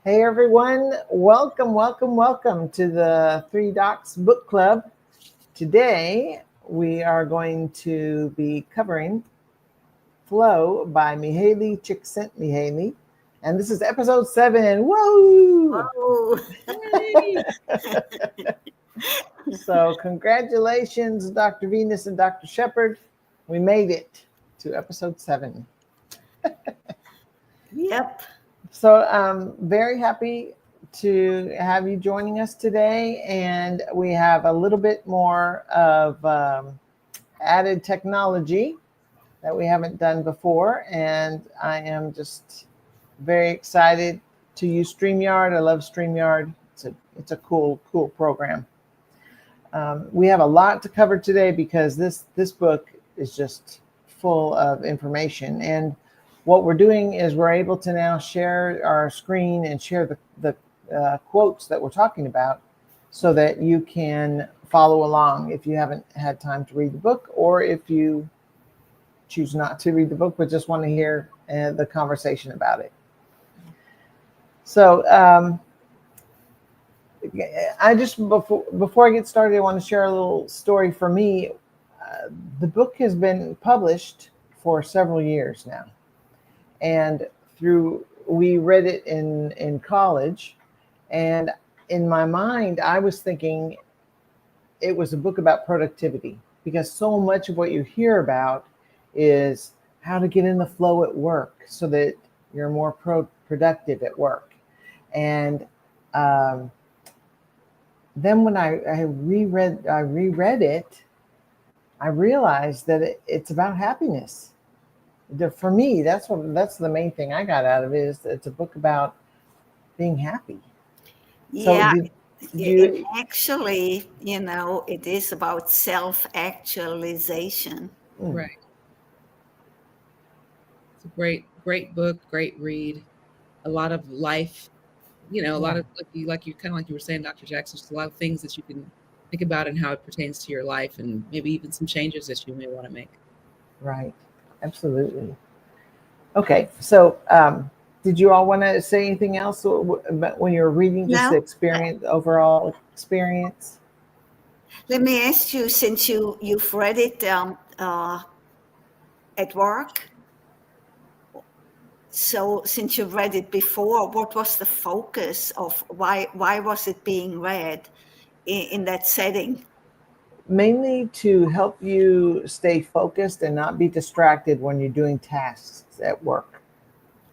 Hey everyone, welcome to the Three Docs Book Club. Today we are going to be covering Flow by Mihaly Csikszentmihalyi, and this is episode 7. Whoa! Oh, So congratulations, Dr. Venus and Dr. Shepard. We made it to episode 7. yep. So I'm very happy to have you joining us today. And we have a little bit more of added technology that we haven't done before. And I am just very excited to use StreamYard. I love StreamYard. It's a cool program. We have a lot to cover today because this book is just full of information. And what we're doing is we're able to now share our screen and share the quotes that we're talking about so that you can follow along if you haven't had time to read the book, or if you choose not to read the book but just want to hear the conversation about it. So I just, before I get started, I want to share a little story for me. The book has been published for several years now. And we read it in college, and in my mind, I was thinking it was a book about productivity, because so much of what you hear about is how to get in the flow at work so that you're more productive at work. And then when I reread it, I realized that it's about happiness. For me, that's the main thing I got out of it, is it's a book about being happy. Yeah. So It actually, it is about self-actualization. Right. It's a great book, great read. A lot of life, a lot of like you were saying, Dr. Jackson, just a lot of things that you can think about and how it pertains to your life, and maybe even some changes that you may want to make. Right. Absolutely. Okay. So did you all want to say anything else about when you're reading, just the experience, overall experience? Let me ask you, since you've read it at work, so since you've read it before, what was the focus of why was it being read in that setting? Mainly to help you stay focused and not be distracted when you're doing tasks at work.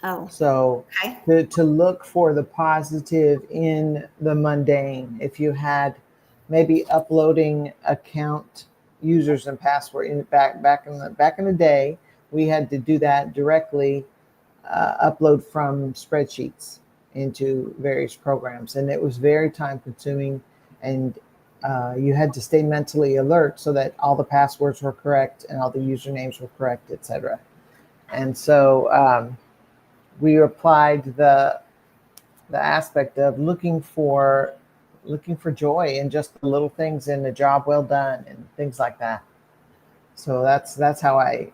Oh, so okay. to look for the positive in the mundane. If you had maybe uploading account users and password back in the day, we had to do that directly, upload from spreadsheets into various programs, and it was very time consuming, and you had to stay mentally alert so that all the passwords were correct and all the usernames were correct, etc. And so we applied the aspect of looking for joy in just the little things, in a job well done and things like that. So that's how I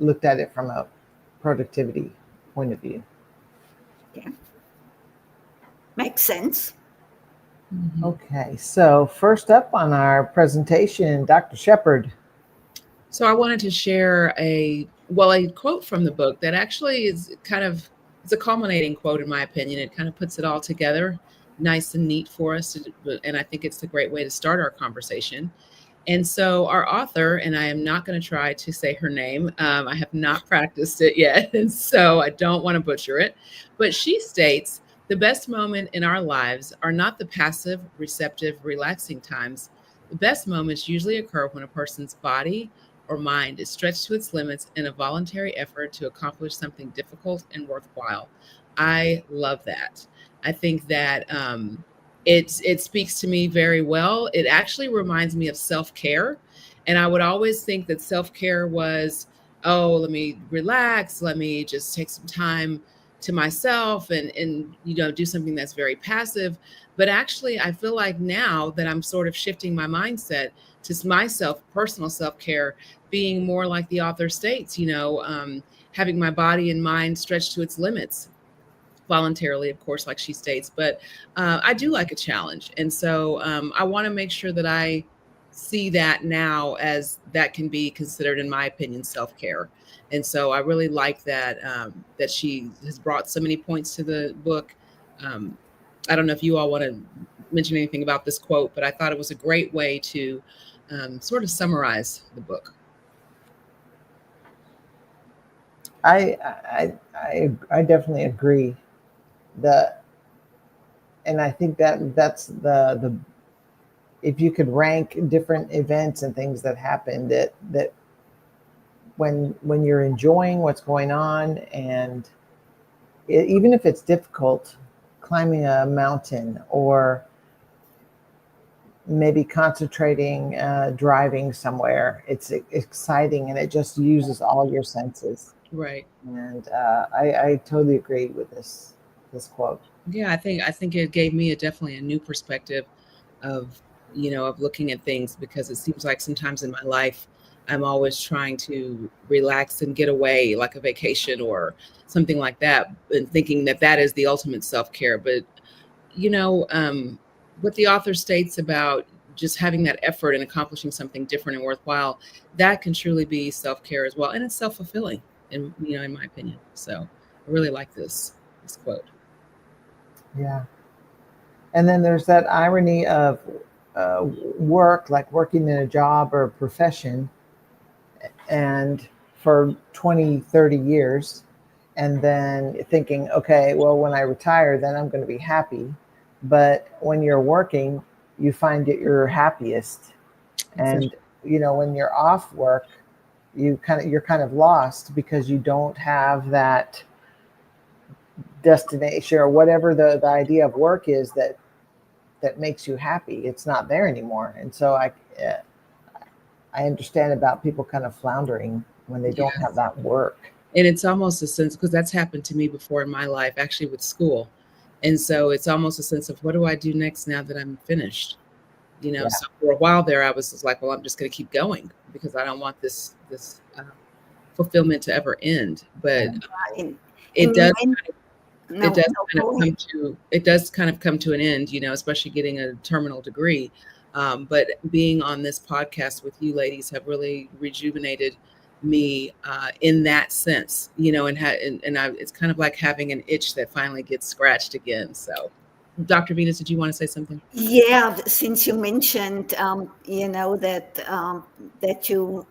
looked at it from a productivity point of view. Yeah, makes sense. Mm-hmm. Okay, so first up on our presentation, Dr. Shepard. So I wanted to share a quote from the book that actually is it's a culminating quote, in my opinion. It kind of puts it all together nice and neat for us, and I think it's a great way to start our conversation. And so our author, and I am not going to try to say her name, I have not practiced it yet, and so I don't want to butcher it, but she states, "The best moment in our lives are not the passive, receptive, relaxing times. The best moments usually occur when a person's body or mind is stretched to its limits in a voluntary effort to accomplish something difficult and worthwhile." I love that. I think that it speaks to me very well. It actually reminds me of self-care. And I would always think that self-care was, oh, let me relax, let me just take some time to myself and do something that's very passive. But actually, I feel like now that I'm sort of shifting my mindset to myself, personal self-care, being more like the author states, having my body and mind stretched to its limits. voluntarily, of course, like she states, but I do like a challenge. And so I want to make sure that I see that now as that can be considered, in my opinion, self-care. And so I really like that, that she has brought so many points to the book. I don't know if you all want to mention anything about this quote, but I thought it was a great way to sort of summarize the book. I definitely agree. And I think that's the if you could rank different events and things that happened, that when you're enjoying what's going on, and even if it's difficult, climbing a mountain, or maybe concentrating, driving somewhere, it's exciting, and it just uses all your senses. Right. And I totally agree with this quote. Yeah, I think it gave me definitely a new perspective of, of looking at things, because it seems like sometimes in my life, I'm always trying to relax and get away, like a vacation or something like that, and thinking that that is the ultimate self-care. But, what the author states about just having that effort and accomplishing something different and worthwhile, that can truly be self-care as well. And it's self-fulfilling, in my opinion. So I really like this quote. Yeah. And then there's that irony of work, like working in a job or a profession, and for 20, 30 years, and then thinking, okay, well, when I retire, then I'm going to be happy. But when you're working, you find that you're happiest. And, when you're off work, you're kind of lost, because you don't have that destination, or whatever the idea of work is that makes you happy. It's not there anymore. And so I understand about people kind of floundering when they don't have that work. And it's almost a sense, because that's happened to me before in my life, actually with school. And so it's almost a sense of, what do I do next now that I'm finished? So for a while there, I was just like, well, I'm just going to keep going, because I don't want this fulfillment to ever end. But it does kind of come to an end, especially getting a terminal degree. But being on this podcast with you ladies have really rejuvenated me in that sense, and it's kind of like having an itch that finally gets scratched again. So, Dr. Venus, did you want to say something? Yeah, since you mentioned, that you're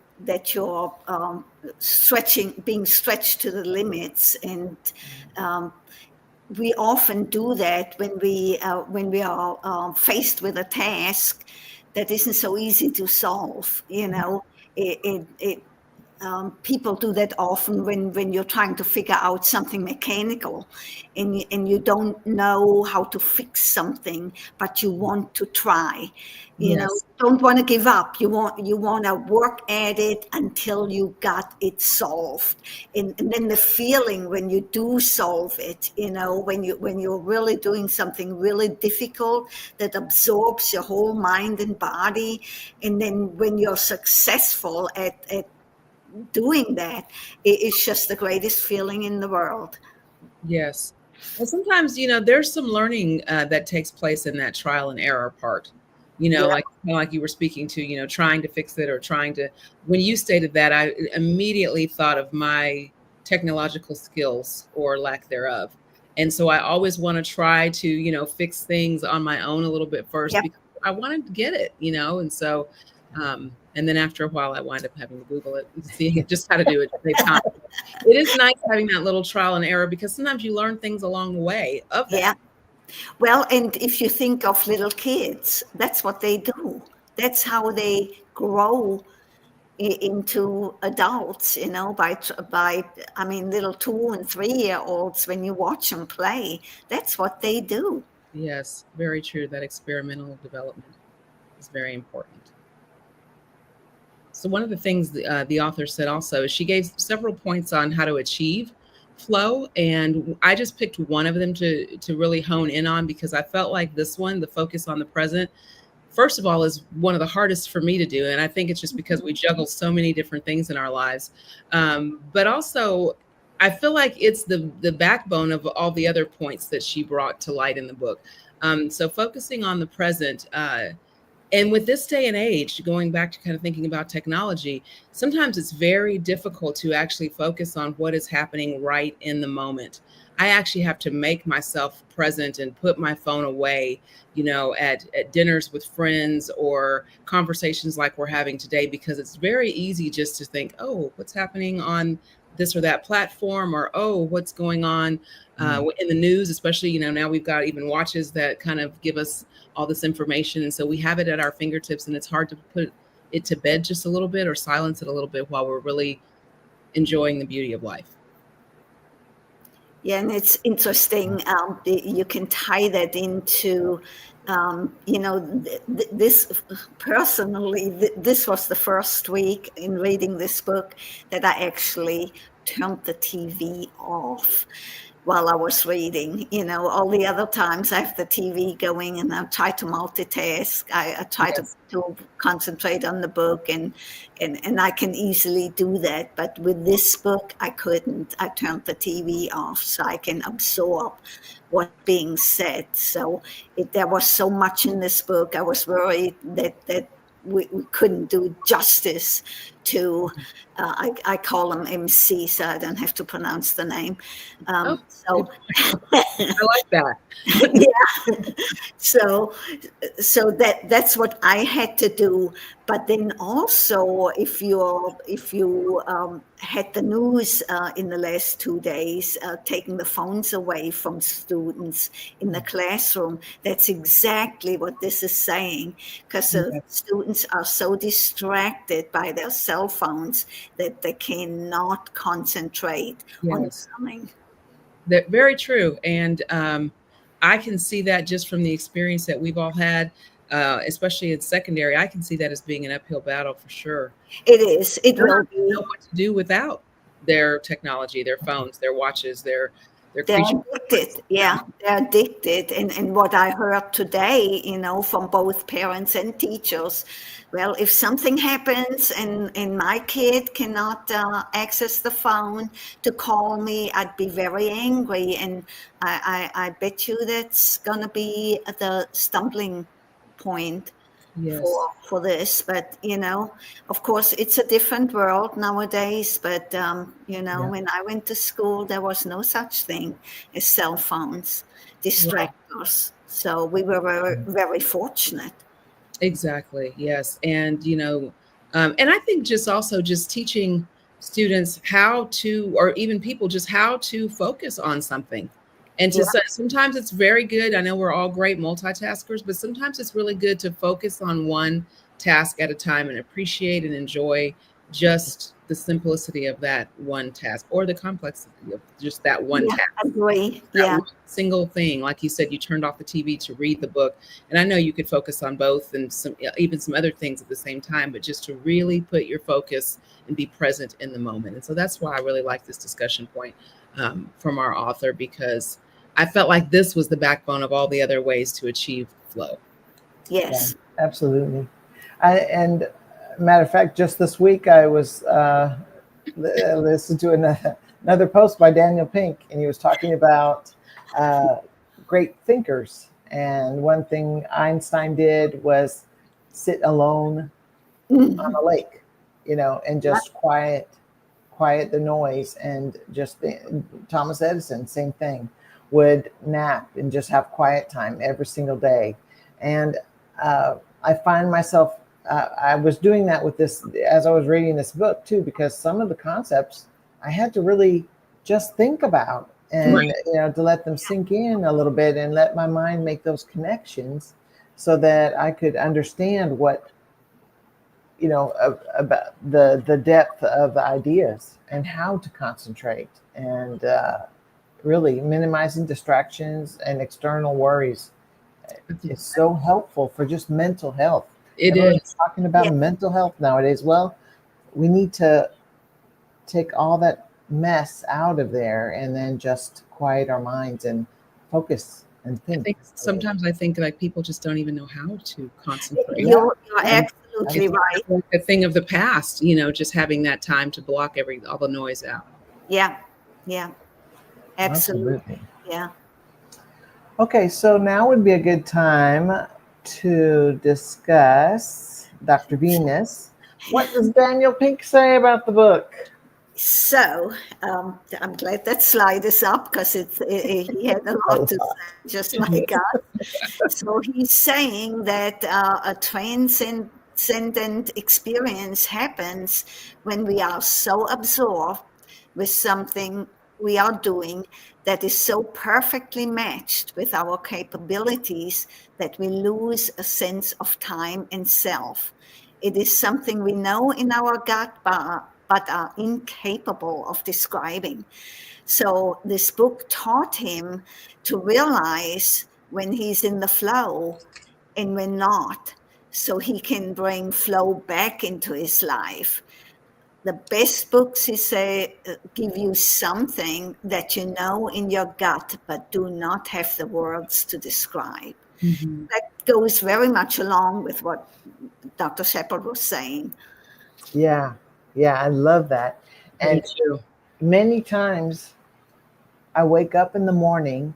being stretched to the limits, and we often do that when we are faced with a task that isn't so easy to solve. People do that often when you're trying to figure out something mechanical, and you don't know how to fix something, but you want to try. Don't want to give up. You want to work at it until you got it solved, and then the feeling when you do solve it, when you're really doing something really difficult that absorbs your whole mind and body, and then when you're successful at doing that, it's just the greatest feeling in the world. Yes. Well, sometimes, there's some learning that takes place in that trial and error part, like you were speaking to, trying to fix it, or when you stated that, I immediately thought of my technological skills or lack thereof. And so I always want to try to, fix things on my own a little bit first, because I wanted to get it, and so, and then after a while, I wind up having to Google it and see just how to do it. It is nice having that little trial and error, because sometimes you learn things along the way of that. Yeah. Well, and if you think of little kids, that's what they do. That's how they grow into adults, by little 2 and 3-year-olds, when you watch them play, that's what they do. Yes, very true. That experimental development is very important. So one of the things the author said also is she gave several points on how to achieve flow, and I just picked one of them to really hone in on, because I felt like this one, the focus on the present, first of all, is one of the hardest for me to do, and I think it's just because we juggle so many different things in our lives, but also I feel like it's the backbone of all the other points that she brought to light in the book. So focusing on the present, and with this day and age, going back to kind of thinking about technology, sometimes it's very difficult to actually focus on what is happening right in the moment. I actually have to make myself present and put my phone away, at dinners with friends or conversations like we're having today, because it's very easy just to think, oh, what's happening on this or that platform, or, oh, what's going on in the news, especially, now we've got even watches that kind of give us all this information. And so we have it at our fingertips, and it's hard to put it to bed just a little bit or silence it a little bit while we're really enjoying the beauty of life. Yeah, and it's interesting. You can tie that into, this personally, this was the first week in reading this book that I actually turned the TV off while I was reading. All the other times I have the TV going and I try to multitask. I try to concentrate on the book, and I can easily do that. But with this book, I couldn't. I turned the TV off so I can absorb what's being said. So there was so much in this book. I was worried that we couldn't do justice to, I call them MC, so I don't have to pronounce the name. So I like that. Yeah. So that's what I had to do. But then also, if you had the news in the last 2 days, taking the phones away from students in the classroom, that's exactly what this is saying, because the students are so distracted by their cell phones that they cannot concentrate on something. That very true. And I can see that just from the experience that we've all had, especially in secondary. I can see that as being an uphill battle for sure. It is. It will be. Know what to do without their technology, their phones, their watches, they're addicted. Yeah, they're addicted. And what I heard today, from both parents and teachers, well, if something happens and my kid cannot access the phone to call me, I'd be very angry. And I bet you that's going to be the stumbling point for this. But, of course, it's a different world nowadays. But, when I went to school, there was no such thing as cell phones, distractors. So we were very, very fortunate. Exactly. Yes. And, and I think just teaching students how to, or even people, just how to focus on something. And sometimes it's very good. I know we're all great multitaskers, but sometimes it's really good to focus on one task at a time and appreciate and enjoy just the simplicity of that one task, or the complexity of just that one task. I agree. One single thing. Like you said, you turned off the TV to read the book. And I know you could focus on both and even some other things at the same time, but just to really put your focus and be present in the moment. And so that's why I really like this discussion point from our author, because I felt like this was the backbone of all the other ways to achieve flow. Yes, absolutely. And matter of fact, just this week I was listening to another post by Daniel Pink, and he was talking about great thinkers. And one thing Einstein did was sit alone on a lake, and just quiet the noise. And just Thomas Edison, same thing, would nap and just have quiet time every single day. And I find myself, I was doing that with this as I was reading this book too, because some of the concepts I had to really just think about and, to let them sink in a little bit and let my mind make those connections so that I could understand what, about the depth of the ideas and how to concentrate and really minimizing distractions and external worries. It's so helpful for just mental health. Everyone's talking about mental health nowadays. Well, we need to take all that mess out of there and then just quiet our minds and focus and think. Sometimes I think like people just don't even know how to concentrate. You're absolutely right. Like a thing of the past, just having that time to block all the noise out. Yeah. Yeah, absolutely. Yeah. Okay, so now would be a good time to discuss Dr. Venus. What does Daniel Pink say about the book? So I'm glad that slide is up because he had a lot to say, just like us. So he's saying that a transcendent experience happens when we are so absorbed with something we are doing that is so perfectly matched with our capabilities that we lose a sense of time and self. It is something we know in our gut, but are incapable of describing. So this book taught him to realize when he's in the flow and when not, so he can bring flow back into his life. The best books, he say, give you something that you know in your gut, but do not have the words to describe. Mm-hmm. That goes very much along with what Dr. Shepard was saying. Yeah, I love that. And many times I wake up in the morning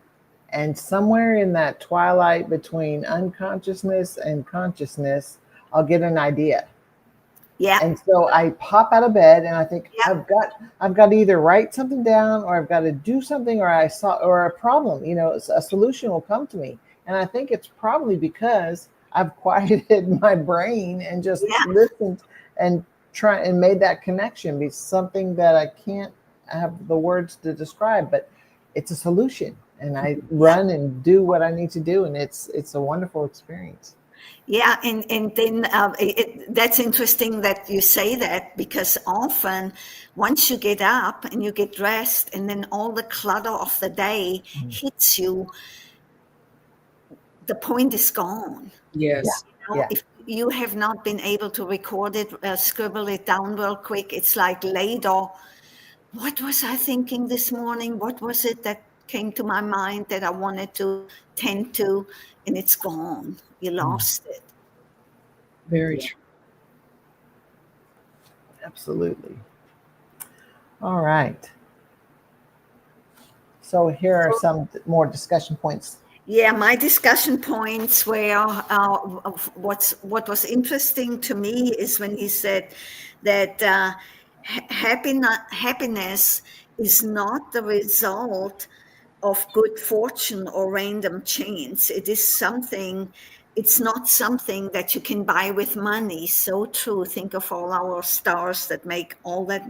and somewhere in that twilight between unconsciousness and consciousness, I'll get an idea. Yeah. And so I pop out of bed and I think, Yeah. I've got to either write something down or I've got to do something, or a problem, a solution will come to me. And I think it's probably because I've quieted my brain and just listened and made that connection be something that I can't have the words to describe, but it's a solution. And I run and do what I need to do. And it's a wonderful experience. Yeah, and then that's interesting that you say that, because often once you get up and you get dressed and then all the clutter of the day hits you, the point is gone. Yes. If you have not been able to record it, scribble it down real quick, it's like later, what was I thinking this morning? What was it that came to my mind that I wanted to tend to? And it's gone. You lost it. Very true. Absolutely. All right. So here are some more discussion points. Yeah, my discussion points were what was interesting to me is when he said that happiness is not the result of good fortune or random chance. It's not something that you can buy with money. So true. Think of all our stars that make all that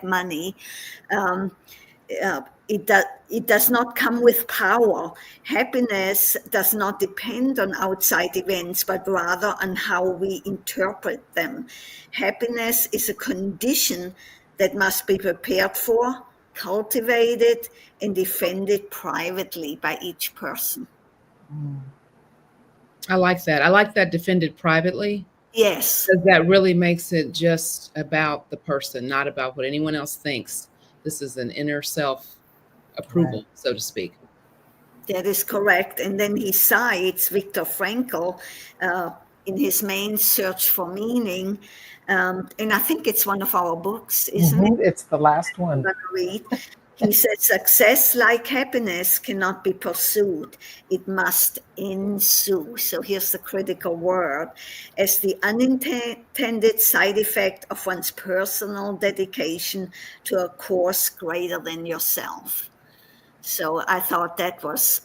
money. It does not come with power. Happiness does not depend on outside events, but rather on how we interpret them. Happiness is a condition that must be prepared for, cultivated, and defended privately by each person. I like that. I like that, defended privately. Yes. Because that really makes it just about the person, not about what anyone else thinks. This is an inner self approval, so to speak. That is correct. And then he cites Viktor Frankl in his main Search for Meaning. And I think it's one of our books, isn't it? It's the last one. I'm going to read. He said, success like happiness cannot be pursued. It must ensue. So here's the critical word. As the unintended side effect of one's personal dedication to a cause greater than yourself. So I thought that was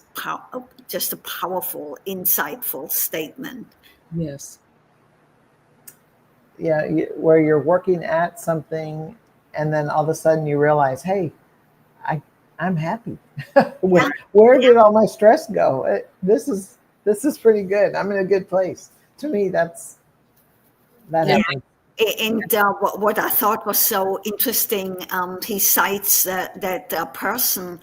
just a powerful, insightful statement. Yes. Yeah, where you're working at something and then all of a sudden you realize, hey, I'm happy. Where did all my stress go? This is pretty good. I'm in a good place. To me, that happens. And what I thought was so interesting, he cites that person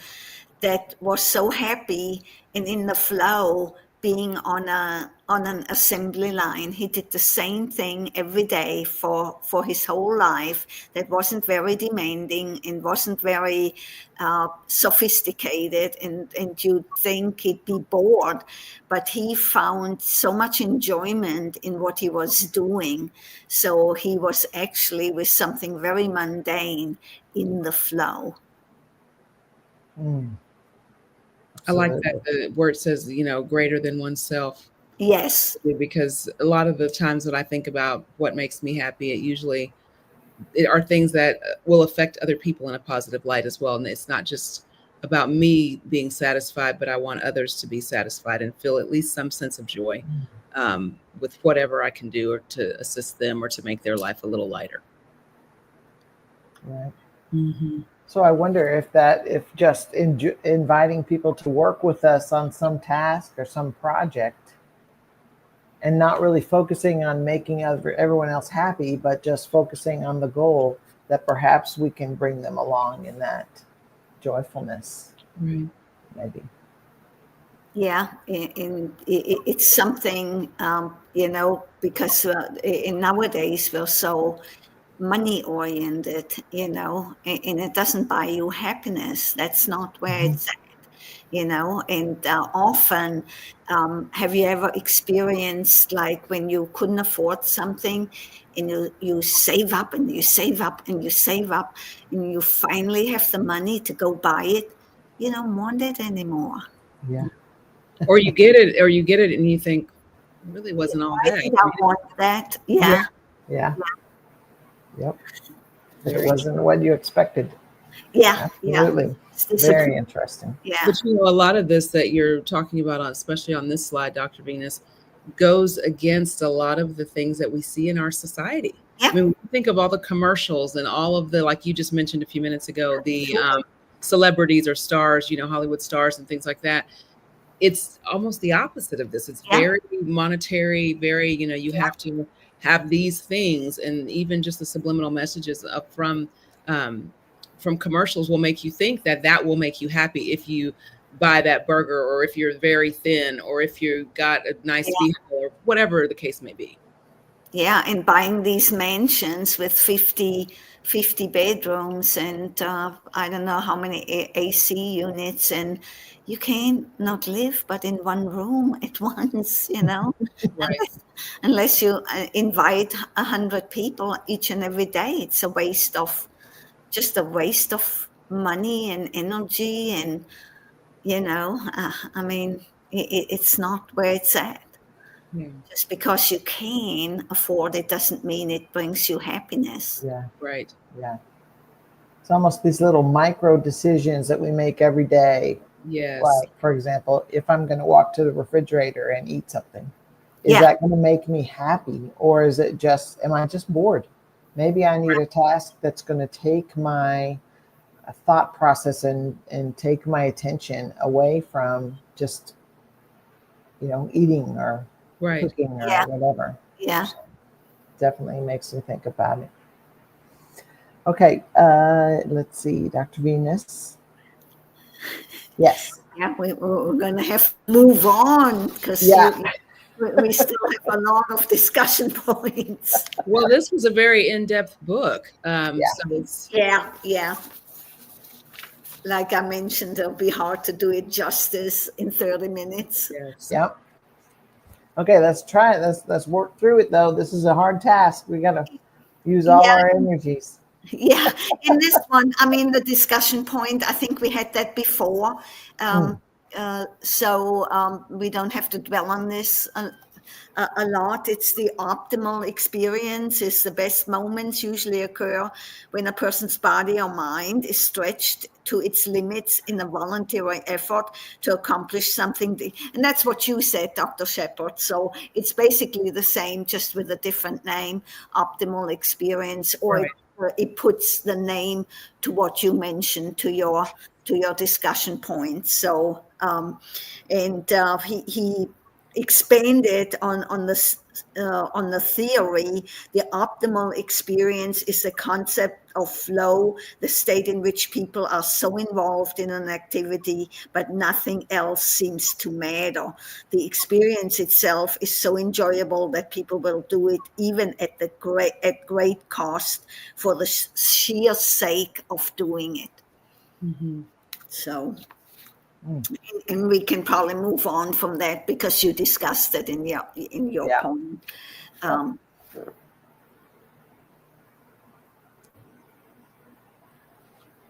that was so happy and in the flow, being on an assembly line. He did the same thing every day for his whole life. That wasn't very demanding and wasn't very sophisticated, and you'd think he'd be bored, but he found so much enjoyment in what he was doing. So he was actually with something very mundane in the flow. I like that where it says, greater than oneself. Yes. Because a lot of the times when I think about what makes me happy, it are things that will affect other people in a positive light as well. And it's not just about me being satisfied, but I want others to be satisfied and feel at least some sense of joy with whatever I can do or to assist them or to make their life a little lighter. Right. Mm-hmm. So I wonder if just inviting people to work with us on some task or some project and not really focusing on making everyone else happy, but just focusing on the goal, that perhaps we can bring them along in that joyfulness. Right. Maybe. Yeah, it's something, because nowadays we're so money oriented, and it doesn't buy you happiness. That's not where it's at, and often, have you ever experienced like when you couldn't afford something and you save up and you save up and you save up and you finally have the money to go buy it? You don't want it anymore. Yeah. Or you get it and you think, it really wasn't all that. I think I want that. Yeah. Yeah. Yep. It wasn't what you expected. Yeah. Absolutely. Very interesting. Yeah. But a lot of this that you're talking about, especially on this slide, Dr. Venus, goes against a lot of the things that we see in our society. Yeah. I mean, think of all the commercials and all of the, like you just mentioned a few minutes ago, the celebrities or stars, Hollywood stars and things like that. It's almost the opposite of this. It's very monetary, very, you have to have these things, and even just the subliminal messages from commercials will make you think that will make you happy if you buy that burger, or if you're very thin, or if you got a nice vehicle, or whatever the case may be. Yeah, and buying these mansions with 50 bedrooms and I don't know how many AC units, and you can't not live but in one room at once, Right. unless you invite 100 people each and every day. It's a waste of money and energy, and I mean, it's not where it's at. Yeah. Just because you can afford it doesn't mean it brings you happiness. Yeah. Right. Yeah. It's almost these little micro decisions that we make every day. Yes. Like, for example, if I'm going to walk to the refrigerator and eat something, is that going to make me happy? Or is it am I just bored? Maybe I need a task that's going to take my thought process and take my attention away from just, eating or cooking or whatever. Yeah. So definitely makes me think about it. Okay. Let's see, Dr. Venus. Yes. Yeah, we're going to have to move on because we still have a lot of discussion points. Well, this was a very in-depth book. Yeah. Like I mentioned, it'll be hard to do it justice in 30 minutes. Yes. Yep. Okay, let's try it. Let's work through it, though. This is a hard task. We got to use all our energies. Yeah. In this one, I mean, the discussion point, I think we had that before. So we don't have to dwell on this a lot. It's the optimal experience. Is the best moments usually occur when a person's body or mind is stretched to its limits in a voluntary effort to accomplish something. And that's what you said, Dr. Shepard. So it's basically the same, just with a different name, optimal experience, or it puts the name to what you mentioned, to your discussion point. So he expanded on the theory. The optimal experience is the concept of flow, the state in which people are so involved in an activity, but nothing else seems to matter. The experience itself is so enjoyable that people will do it even at great cost for the sheer sake of doing it. Mm-hmm. So. And we can probably move on from that because you discussed it in your point.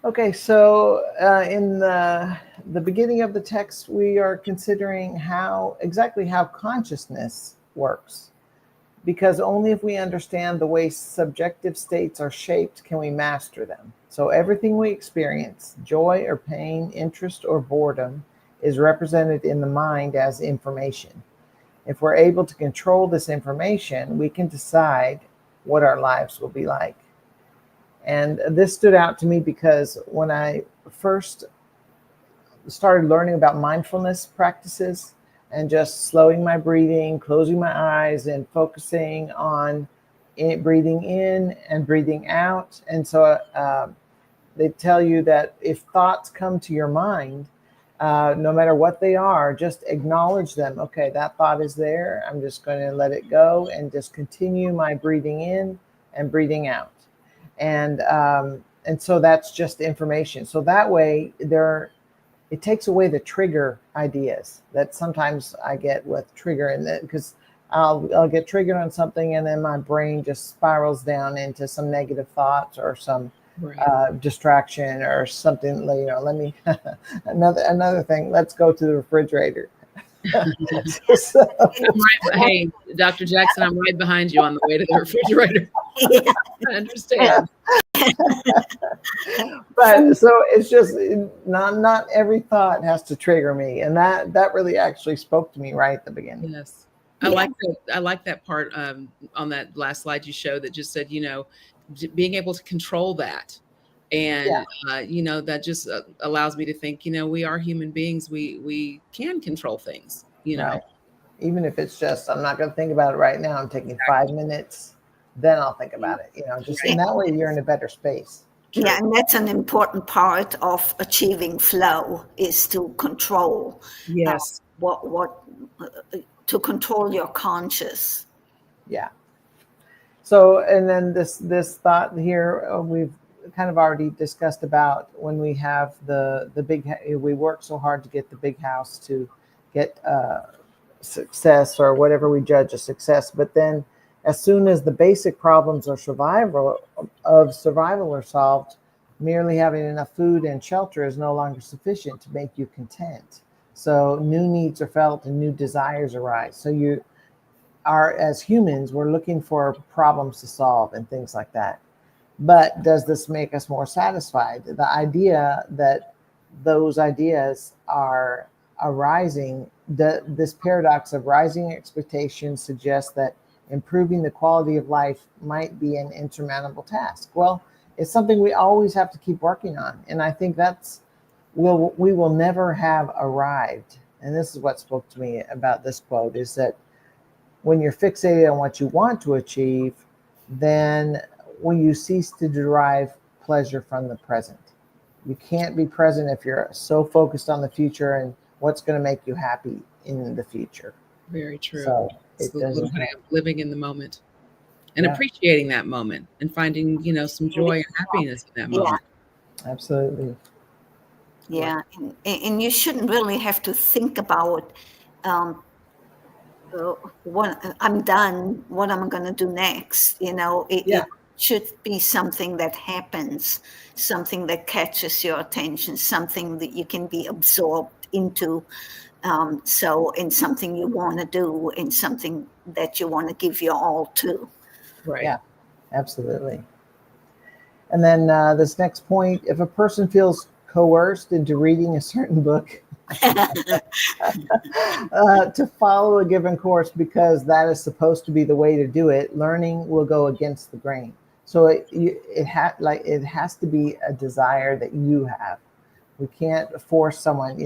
Okay, so in the beginning of the text, we are considering exactly how consciousness works. Because only if we understand the way subjective states are shaped can we master them. So everything we experience, joy or pain, interest or boredom, is represented in the mind as information. If we're able to control this information, we can decide what our lives will be like. And this stood out to me because when I first started learning about mindfulness practices and just slowing my breathing, closing my eyes, and focusing on breathing in and breathing out. And so they tell you that if thoughts come to your mind, no matter what they are, just acknowledge them. Okay, that thought is there. I'm just going to let it go and just continue my breathing in and breathing out. And so that's just information. So that way it takes away the trigger ideas that sometimes I get with trigger, and that because I'll get triggered on something and then my brain just spirals down into some negative thoughts or some distraction or something. Let me another thing. Let's go to the refrigerator. Hey, Dr. Jackson, I'm right behind you on the way to the refrigerator. Yeah. I understand. But so it's just not every thought has to trigger me, and that really actually spoke to me right at the beginning. Yes, I like that part on that last slide you showed that just said, being able to control that, and that just allows me to think, we are human beings. We can control things. Right. Even if it's just I'm not going to think about it right now. I'm taking 5 minutes. Then I'll think about it, just in that way you're in a better space. Yeah, and that's an important part of achieving flow is to control. Yes. To control your conscious. Yeah. So, and then this thought here, we've kind of already discussed about when we have the big, we work so hard to get the big house to get success or whatever we judge a success, but then as soon as the basic problems of survival are solved, merely having enough food and shelter is no longer sufficient to make you content. So new needs are felt and new desires arise. So you are, as humans, we're looking for problems to solve and things like that. But does this make us more satisfied? The idea that those ideas are arising, this paradox of rising expectations suggests that improving the quality of life might be an insurmountable task. Well, it's something we always have to keep working on. And I think we will never have arrived. And this is what spoke to me about this quote, is that when you're fixated on what you want to achieve, then when you cease to derive pleasure from the present. You can't be present if you're so focused on the future and what's going to make you happy in the future. Very true. So it's a little bit of living in the moment and appreciating that moment and finding, some joy and happiness in that moment. Absolutely. Yeah. And you shouldn't really have to think about what I'm done, what am I going to do next? It should be something that happens, something that catches your attention, something that you can be absorbed into. In something you want to do, in something that you want to give your all to. Right. Yeah, absolutely. And then this next point, if a person feels coerced into reading a certain book to follow a given course because that is supposed to be the way to do it, learning will go against the grain. So it has to be a desire that you have. We can't force someone,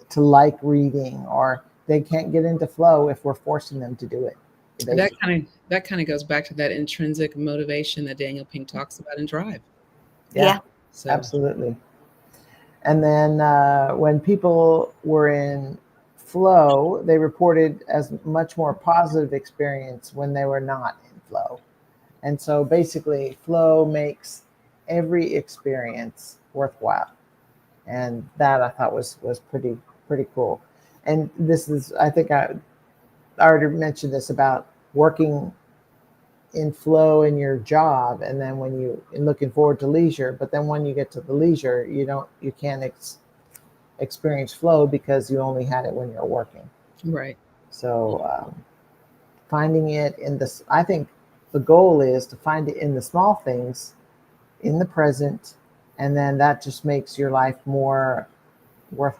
to like reading, or they can't get into flow if we're forcing them to do it. That kind of goes back to that intrinsic motivation that Daniel Pink talks about in Drive. Yeah. So. Absolutely. And then when people were in flow, they reported as much more positive experience when they were not in flow. And so basically flow makes every experience worthwhile. And that I thought was pretty cool. And this is, I think I already mentioned this about working in flow in your job, and then when you looking forward to leisure, but then when you get to the leisure, you can't experience flow because you only had it when you're working. Right. So finding it in this, I think the goal is to find it in the small things, in the present, and then that just makes your life more worth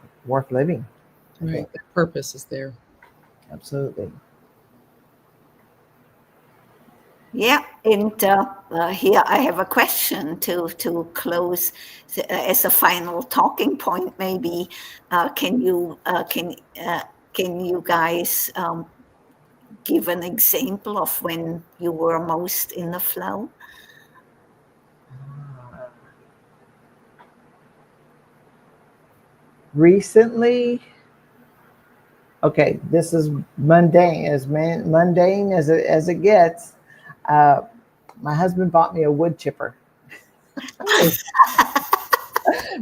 living. Right. The purpose is there. Absolutely. Yeah, and here I have a question to close as a final talking point. Maybe can you guys give an example of when you were most in the flow? Recently, okay, this is mundane as it gets. My husband bought me a wood chipper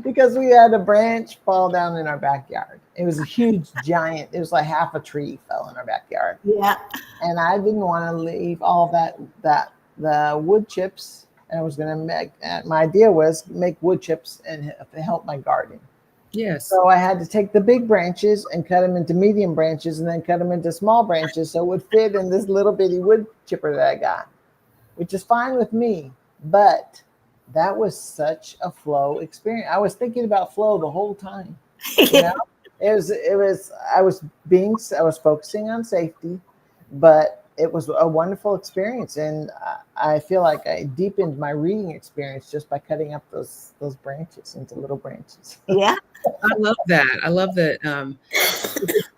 because we had a branch fall down in our backyard. It was a huge giant. It was like half a tree fell in our backyard. Yeah. And I didn't want to leave all the wood chips. And I was going to make, my idea was make wood chips and help my garden. Yes. So I had to take the big branches and cut them into medium branches and then cut them into small branches so it would fit in this little bitty wood chipper that I got, which is fine with me. But that was such a flow experience. I was thinking about flow the whole time. You know, I was focusing on safety, but it was a wonderful experience, and I feel like I deepened my reading experience just by cutting up those branches into little branches. Yeah. I love that. I love that.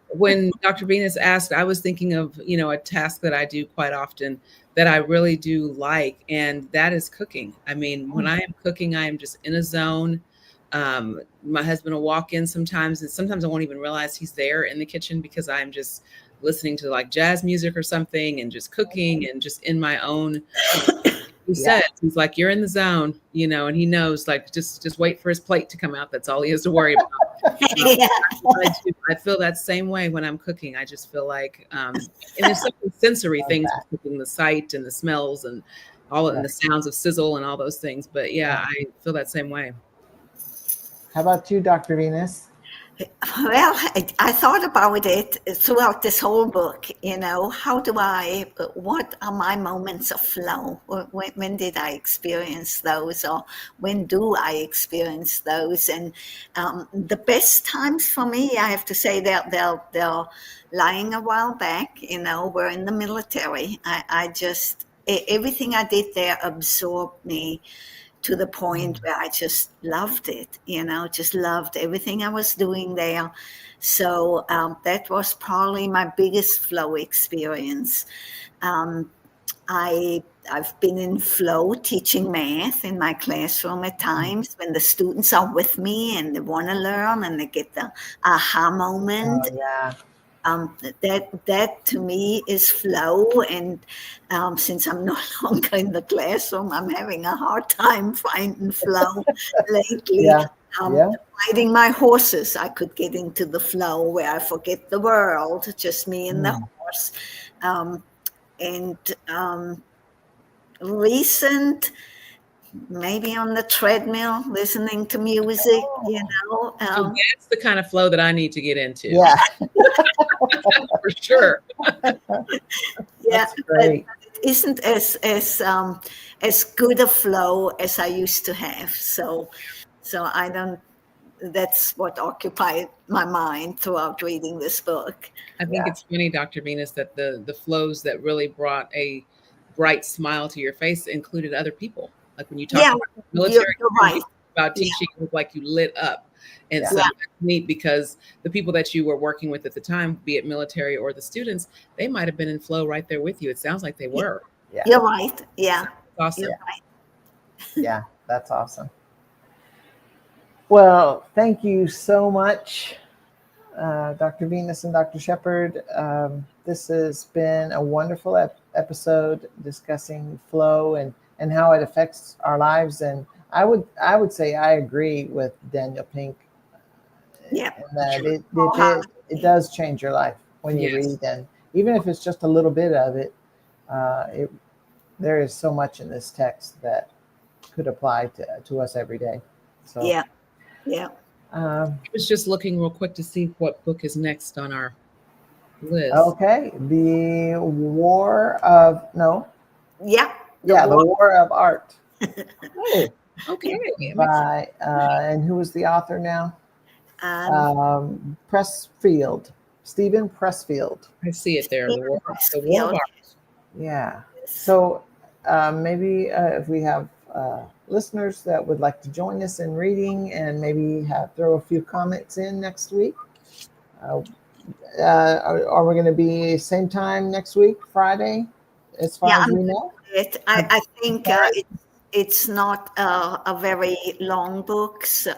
When Dr. Venus asked, I was thinking of, a task that I do quite often that I really do like, and that is cooking. I mean, when I am cooking, I am just in a zone. My husband will walk in sometimes, and sometimes I won't even realize he's there in the kitchen because I'm just listening to like jazz music or something and just cooking and just in my own. He says, he's like, you're in the zone, and he knows, like, just wait for his plate to come out. That's all he has to worry about. I feel that same way when I'm cooking. I just feel like, and there's some sensory things with cooking, the sight and the smells and all and the sounds of sizzle and all those things. But yeah, I feel that same way. How about you, Dr. Venus? Well, I thought about it throughout this whole book, what are my moments of flow? When did I experience those, or when do I experience those? And the best times for me, I have to say, they're lying a while back, we're in the military. I just, everything I did there absorbed me to the point where I just loved it, just loved everything I was doing there. So that was probably my biggest flow experience. I've been in flow teaching math in my classroom at times when the students are with me and they want to learn and they get the aha moment. Oh, yeah. That to me is flow, and since I'm no longer in the classroom, I'm having a hard time finding flow lately. Riding my horses, I could get into the flow where I forget the world, just me and the horse. Recent, maybe on the treadmill, listening to music, So that's the kind of flow that I need to get into. Yeah. For sure. Yeah, great. but it isn't as good a flow as I used to have. So I don't. That's what occupied my mind throughout reading this book. I think it's funny, Dr. Venus, that the flows that really brought a bright smile to your face included other people. Like when you talk about military, you're right. About teaching, it was like you lit up. And so that's neat because the people that you were working with at the time, be it military or the students, they might have been in flow right there with you. It sounds like they were. Yeah. You're right. Yeah. That's awesome. Yeah, that's awesome. Well, thank you so much, Dr. Venus and Dr. Shepherd. This has been a wonderful episode discussing flow and how it affects our lives. And I would say I agree with Daniel Pink. Yeah, that it does change your life when you read, and even if it's just a little bit of it, there is so much in this text that could apply to us every day. So Yeah. I was just looking real quick to see what book is next on our list. Okay, the War of Yeah. the War of Art. Oh, Okay. by and who was the author now? Pressfield, Stephen Pressfield. I see it there. The War of Art. Yeah. So maybe if we have listeners that would like to join us in reading and maybe throw a few comments in next week. Are we going to be same time next week, Friday, as far as we know? I think it's not a very long book. So,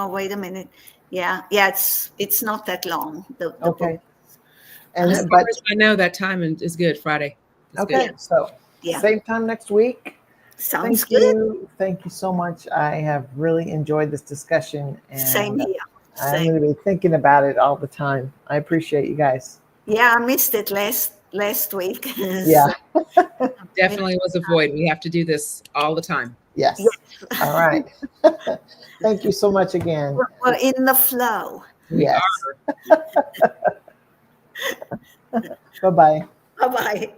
wait a minute. Yeah, it's not that long. The Okay. book. And As far as I know, that time is good. Friday. Okay, good. so same time next week. Sounds good. Thank you so much. I have really enjoyed this discussion, and Same here. I'm going to be thinking about it all the time. I appreciate you guys. Yeah, I missed it last week. Yeah. Definitely was a void. We have to do this all the time. Yes. All right. Thank you so much again. We're in the flow. Yes. Bye-bye. Bye-bye.